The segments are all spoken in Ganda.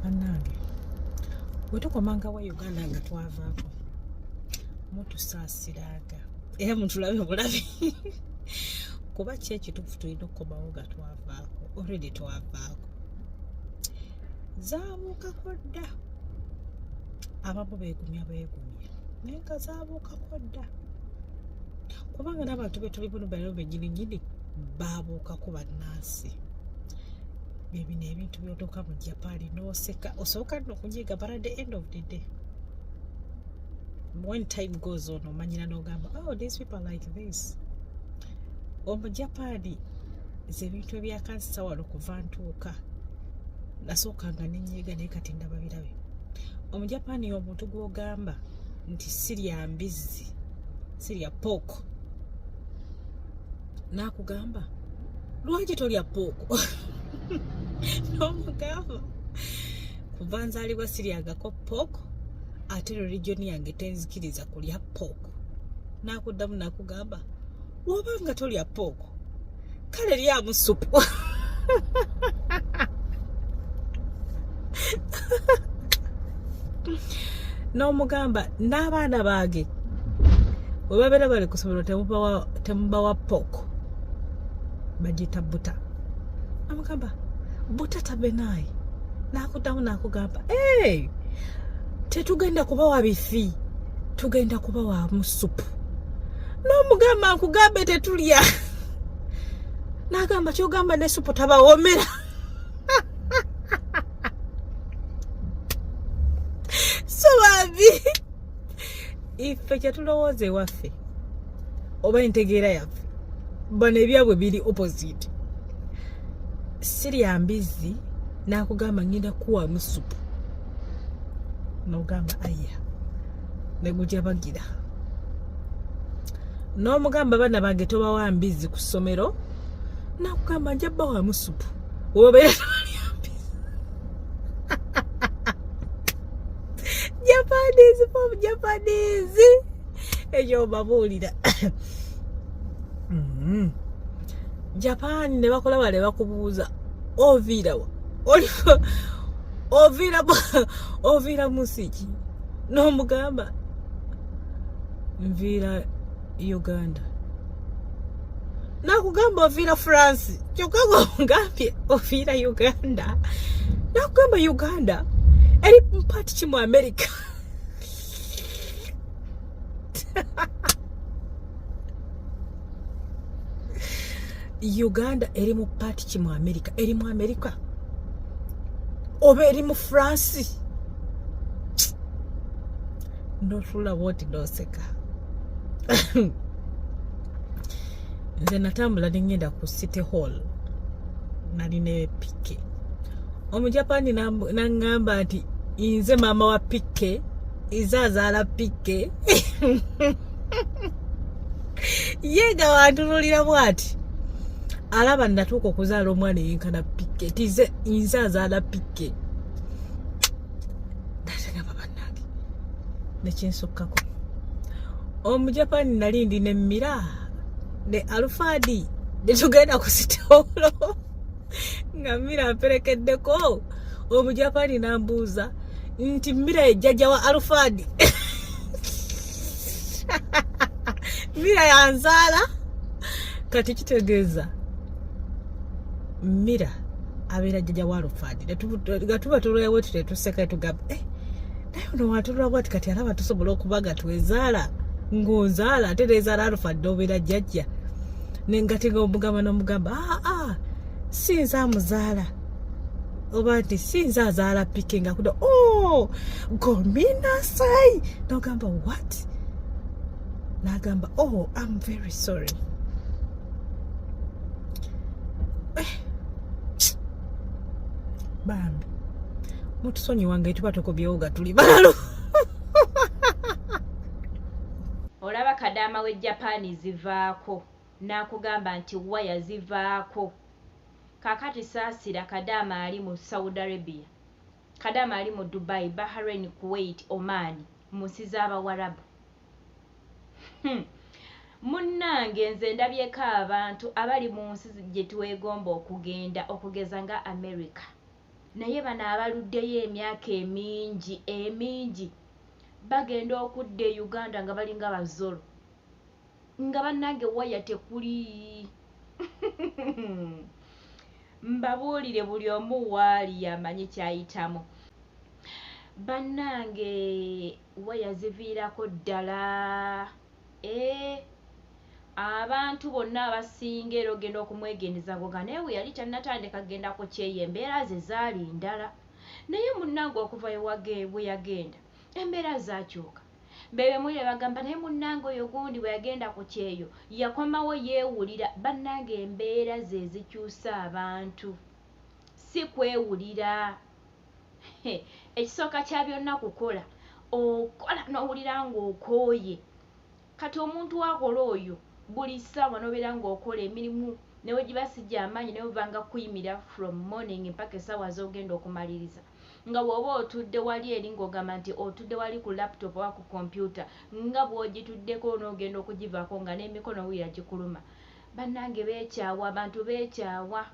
Bannange bwe tukomanga wa Uganda nga twavaako mutusaasiranga era mutulabe bulabi kuba ki ekituufu tulina okukomawo nga twavaako already twavaako zaabuukako dda abamu beegumya naye nga zaabuukako dda kubanga n'abantu be tuli buno bano bennyininyini baabuukako bannansi bino ebintu byotuuka mu Japan n'oseka osooka nno okunyiiga but at the end of the day when time goes on omanyira n'ogamba oh these people are like this Omujapani ebintu ebyakansa wano kuva ntuuka nasookanga nenyiiga naye kati ndaba birabe Omujapani omuntu gw'ogamba nti sirya mbizzi sirya pooko n'akugamba lwaki tolya pooko n'omugamba kuva nzaalibwa siryagako pooko ate religion yange tenzikiriza kulya pooko n'akuddamu n'akugamba woba nga tolya pooko kale lyamu supu n'omugamba n'abaana baage bwe babeera bali ku ssomero temubawa pooko bagiyita buta amugamba buta tabenayi n'akuddamu n'akugamba tetugenda kubawa bifi tugenda kubawamu supu n'omugamba nkugambe tetulya n'agamba kyogamba ne supu tabawoomera so babi ife kyetulowooza ewaffe oba entegeera yaffe bano ebyabwe biri opposite sirya mbizzi n'akugamba ngenda kuwamu supu n'ogamba aya negujja bagira n'omugamba baana bange tobawa mbizzi ku ssomero n'akugamba nja bawamu supu wobeera tobalya mbizzi Japanese from Japanese ekyo babuulira Japan ne bakola bale bakubuuza ovira musiki n'omugamba nviira Uganda n'akugamba ovira France kyokka ng'omugambye ovira Uganda n'akugamba Uganda eri mpaati ki mu America Uganda eri mu paati ki mu America eri mu America oba eri mu France notula woti noseka nze natambula nengenda ku City Hall nali ne Pike Omujapani n'angamba nti nze maama wa Pike izaazaala Pike yega wantunulira bwati alaba natuuka okuzaala omwana eyenkana Pike tize nzaazaala Pike natagamba bannange nekyensukkako Omujapani nali ndi ne Mira ne Alfadi netugenda ku sitolo nga Mira amperekeddeko Omujapani n'ambuuza nti Mira ye jjajja wa Alfadi Mira yanzaala kati kitegeeza Mira abeera jjajja wa Alfadi nga tuba tulwewo tutuseka tugamba naye ono watulwa bwati kati alaba tusobola okuba nga twezaala ng'onzaala ate neezaala Alfadi obeera jjajja nengati ng'omugamba n'omugamba sinza amuzaala oba nti sinza azaala Pike nga kuda gominasai n'ogamba what n'agamba I'm very sorry bambi mutusonyiwange tuba tukubyewo ga tuli balalu olaba Kadaama we Japan zivaako n'akugamba nti waya zivaako kakati saasira Kadaama ali mu Saudi Arabia Kadaama ali mu Dubai Bahrain Kuwait Oman mu nsi z'Abawarabu munnange nze ndabyeko abantu abali mu nsi gye twegomba okugenda okugeza nga America naye bano abaluddeyo emyaka emingi bagenda okudda e Uganda nga balinga bazolo nga bannange waya tekuli. Mbabuulire buli omu waali amanyi kyayitamu. Bannange waya ziviirako ddala. Abantu bonna abasinga era ogenda okumwegendeza ngoga naye we yali tannatandika kgenda ku kyeyo embeera ze zaali ndala. Naye munnange okuva bwe yagenda embeera zaakyuka. Bebe mulire bagamba naye munnange oyo gundi bwe yagenda ku kyeyo yakomawo yeewulira. Bannange embeera ze zikyusa abantu si kwewulira. Ekisooka kya byonna kukola okola n'owulira ng'okooye. Kati omuntu akola oyo buli ssaawa n'obeera ng'okola emirimu newe giba si gy'amaanyi naye ovanga kuyimira from morning mpaka essaawa z'ogenda okumaliriza. Nga bw'oba otudde wali eri ng'ogamba nti otudde wali ku laptop oba ku kompyuta nga bw'ogituddeko n'ogenda okugivaako nga n'emikono wulira gikuluma. Bannange beekyawa, abantu beekyawa.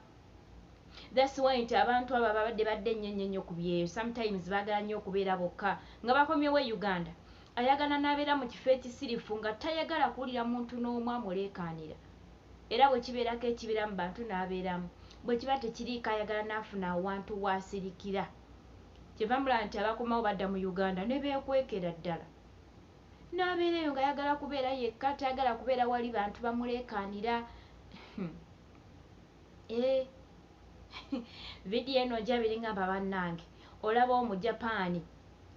That's why nti abantu abo babadde badde ennyo ku byeyo sometimes baagala nnyo okubeera bokka nga bakomyewo e Uganda. Ayagala n'abeera mu kifo ekisirifu nga tayagala kuwulira muntu n'omu amuleekaanira. Era bwe kibeerako ekibira mu bantu n'abeeramu. Bwe kiba tekiriiko ayagala n'afuna awantu waasirikira. Kyeva mulaba nti abakomawo badda mu Uganda ne beekwekera ddala. N'abeera eyo nga ayagala kubeera yekka, tayagala kubeera wali bantu bamuleekaanira. Vidiyo eno njabiri ngamba bannange olaba omu Japaani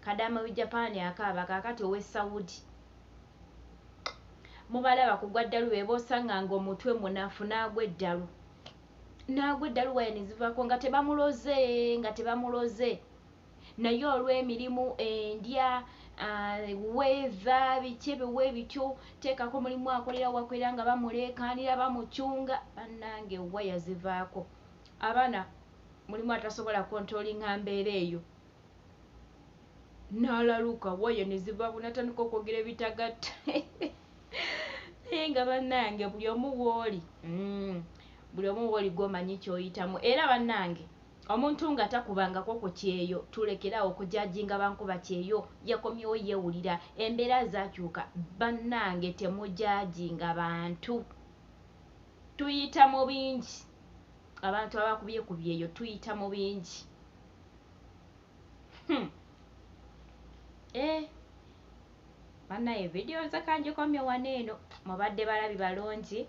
Kadaama w'e Japaani akaaba kaakati ow'e Saudi. Mubalaba kugwa ddalu be boosanga nga omutwe munafu n'agwa eddalu. N'agwa eddalu waya ne zivaako nga tebamuloze. Naye olw'emirimu endya weeva biki ebiwe bityo teekako mulimu akolera wakwera nga bamuleekaanira bamucunga. Bannange waya zivaako. Abaana mulimu atasobola kontrolinga mbeera eyo. N'alaluka waya ne zivaako n'atandika okwogera ebitagatta. Naye nga bannange buli omu w'oli gw'omanyi ky'oyitamu. Era bannange omuntu nga takubangako ku kyeyo tulekerawo okujajinga bankuba kyeyo yakomyewo yeewulira embeera zaakyuka. Bannange temujajinga bantu. Tuyita mu bingi. Abantu abakubye ku byeyo tuyita mu bingi. Bannaye vidiyo zakanjikomye wano eno mubadde balabi balungi.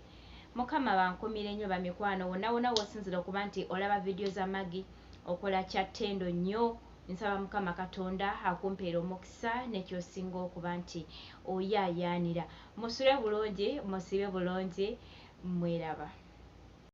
Mukama bankumire nnyo bamikwano wonna wosinzira okuba nti olaba vidiyo za Maggie okola kya ttendo nnyo. Nsaba Mukama Katonda akumpeera omukisa n'ekyosinga okuba nti oyaayaanira. Musule bulungi, musibe bulungi, mweraba.